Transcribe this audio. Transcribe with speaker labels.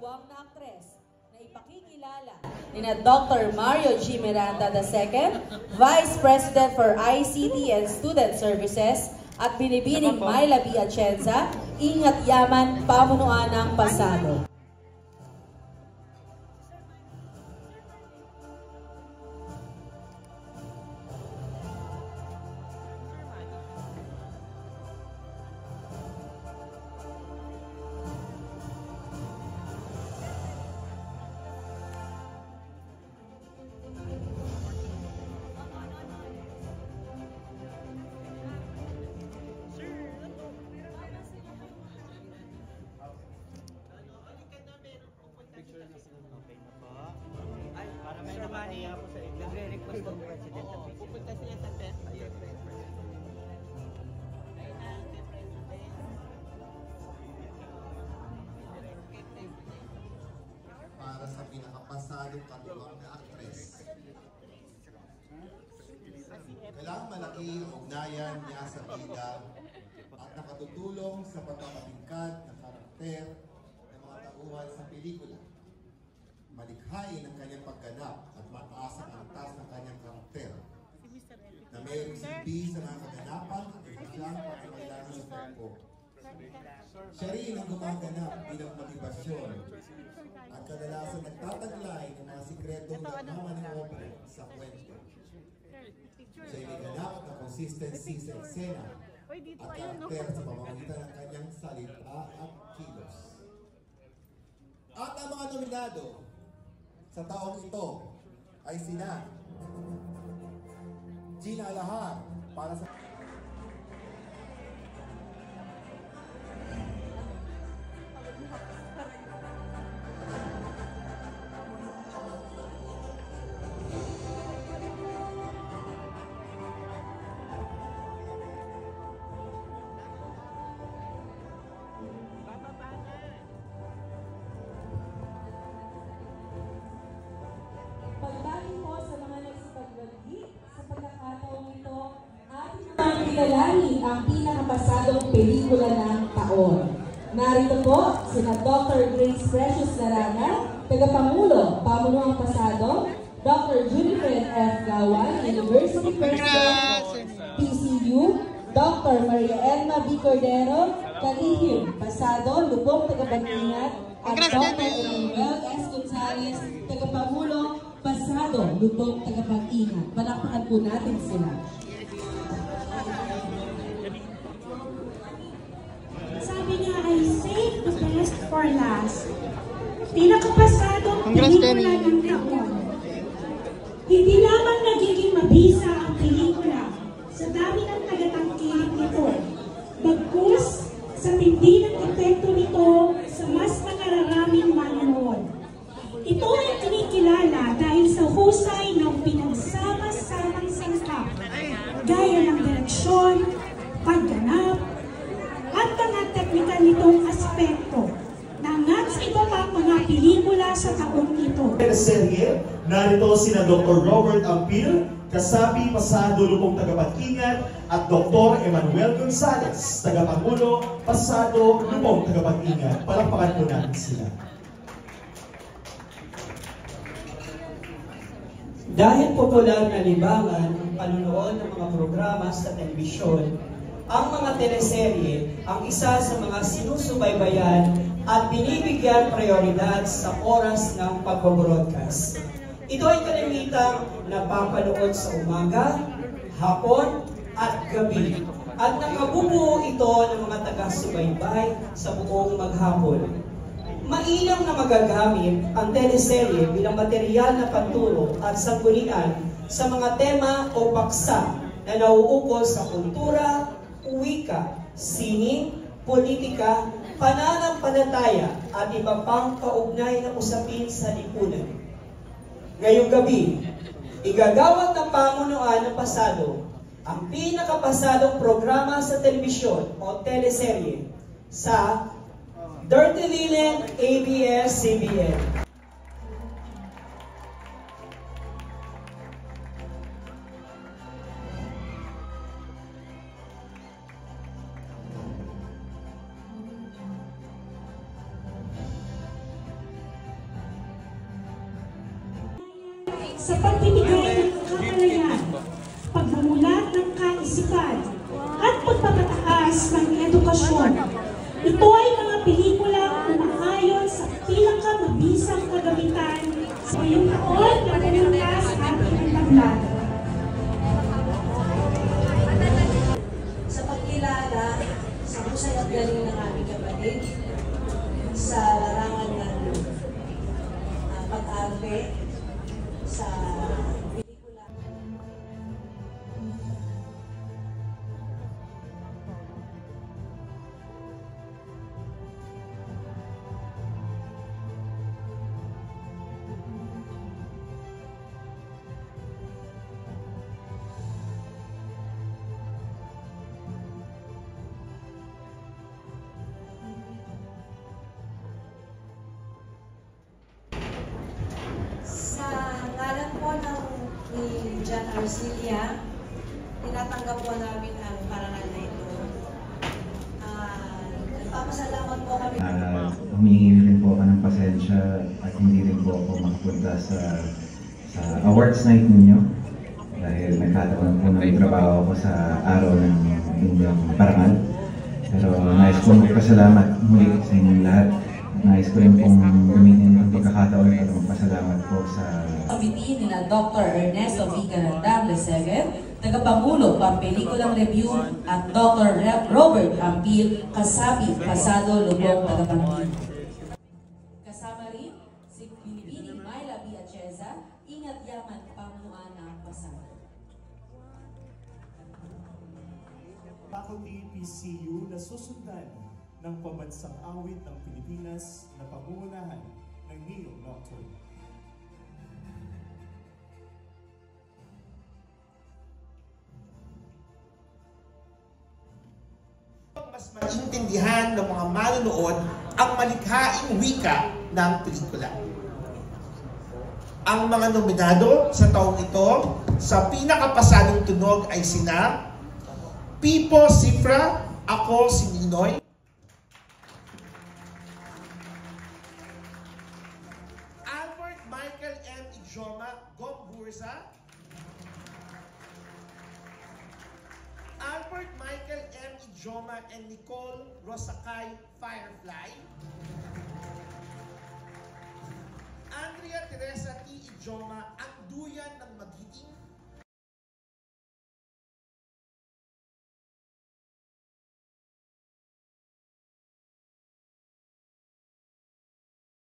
Speaker 1: katuwang na aktres na ipakikilala ni Dr. Mario G. Miranda II, Vice President for ICT and Student Services, at Binibining Myla B. Atienza, Ingat Yaman, Pamunuan ng Pasado.
Speaker 2: Nagre-request ng President na pupunta siya sa test.
Speaker 3: Para sa pinakapasadong katuwang na aktres. Kailangang malaki ang ugnayan niya sa bida at nakatutulong sa pagpapatingkad ng karakter ng mga tauhan sa pelikula. Malikhain ang kanyang pagganap at mataas ang antas ng kanyang karakter na mayroong silbi sa mga kaganapan at isang pangangailangan sa tempo. Siya rin ang gumaganap bilang motibasyon at kadalasan nagtataglay ng mga sikretong nagmamaniobra sa kwento. Siya ay ganap na consistency sa eksena at karakter sa pamamagitan ng kanyang salita at kilos. At ang mga nominado sa taong ito ay sina Gina Alahar para sa
Speaker 1: Pagbati po sa mga nagsipagwagi sa pagkakataong ito, atin naman kilalanin ang pinakapasadong pelikula ng taon. Narito po sina Dr. Grace Precious Narana, Tagapangulo, Pamunuang Pasado, Dr. Junifred F. Gawan, University President, PCU, Dr. Maria Elma B. Cordero, Kalihim, Pasado, Lubong Tagapag-ingat, at Dr. Emmanuel S. Gonzales, Tagapangulo, Pasado, Lubong Tagapag-ingat. Palakpakan po natin sila.
Speaker 4: Sabi niya ay save the best for last. Pinakapasadong pelikula ng taon. Hindi lamang nagiging mabisa ang pelikula sa dami ng tagatangkilik nito. Bagkus sa tindi ng epekto nito sa mas nakararaming manonood. Ito ay kinikilala dahil sa husay ng pinagsama-samang sangkap, gaya ng direksyon, pagganap, at mga teknikal nitong aspekto na hanggang sa iba pang mga pelikula sa taong ito.
Speaker 5: Serye, narito sina Dr. Robert Ampil, Kasapi Pasado, Lubong Tagapag-ingat, at Dr. Emmanuel Gonzales, Tagapangulo, Pasado, Lubong Tagapag-ingat. Palakpakan po natin sila.
Speaker 2: Dahil popular na libangan ang panunood ng mga programa sa telebisyon, ang mga teleserye ang isa sa mga sinusubaybayan at binibigyan prioridad sa oras ng pag-broadcast. Ito ay kalimitang napapanood sa umaga, hapon, at gabi. At nakabubuo ito ng mga taga-subaybay sa buong maghapon. Mainam na magagamit ang teleserye bilang material na pantulong at sanggunian sa mga tema o paksa na nauukol sa kultura, wika, sining, politika, pananampalataya at iba pang kaugnay na usapin sa lipunan. Ngayong gabi, igagawad ng pamunuan ng Pasado ang pinakapasadong programa sa telebisyon o teleserye sa Dirty Linen ABS-CBN.
Speaker 4: sa pagbibigay ng kamalayan, pagmumulat ng kaisipan, at pagpapataas ng edukasyon. Ito ay mga pelikulang umaayon sa pinakamabisang kagamitan sa ngayong taon na pumunta sa ating tablado.
Speaker 6: Sa pagkilala sa husay at galing ng aming kapatid sa larangan ng pag-arte sa pelikula. Ni John Arcilia, tinatanggap po namin ang parangal na ito. Nagpapasalamat po kami.
Speaker 7: Humingi rin po ako ng pasensya at hindi rin po ako makapunta sa awards night ninyo dahil nagkataon po na trabaho ako sa araw ng inyong parangal. Pero nais po magpasalamat muli sa inyong lahat. Nais ko rin pong gamitin ang pagkakataon at magpasalamat po sa
Speaker 1: Committee nila Dr. Ernesto Viganandang II, tagapangulo Pampelikulang Review, at Dr. Robert Ampil, kasabi Pasado Lubong tagapangin. Kasama rin si Binibini Myla B. Acheza, Ingat Yaman Pamunuan ng Pasado.
Speaker 5: Faculty PCU na susundan ng pambansang awit ng Pilipinas na pangungunahan ng Neo Nocturne.
Speaker 8: Mas maintindihan ng mga manonood ang malikhaing wika ng pelikula. Ang mga nominado sa taong ito sa pinakapasadong tunog ay sina Pipo Cifra, Ako si Ninoy, Albert Michael M. Ijoma, Gom Burza, Albert Michael M. Ijoma and Nicole Rosacay, Firefly, Andrea Teresa T. Ijoma, Ang Duyan ng Mag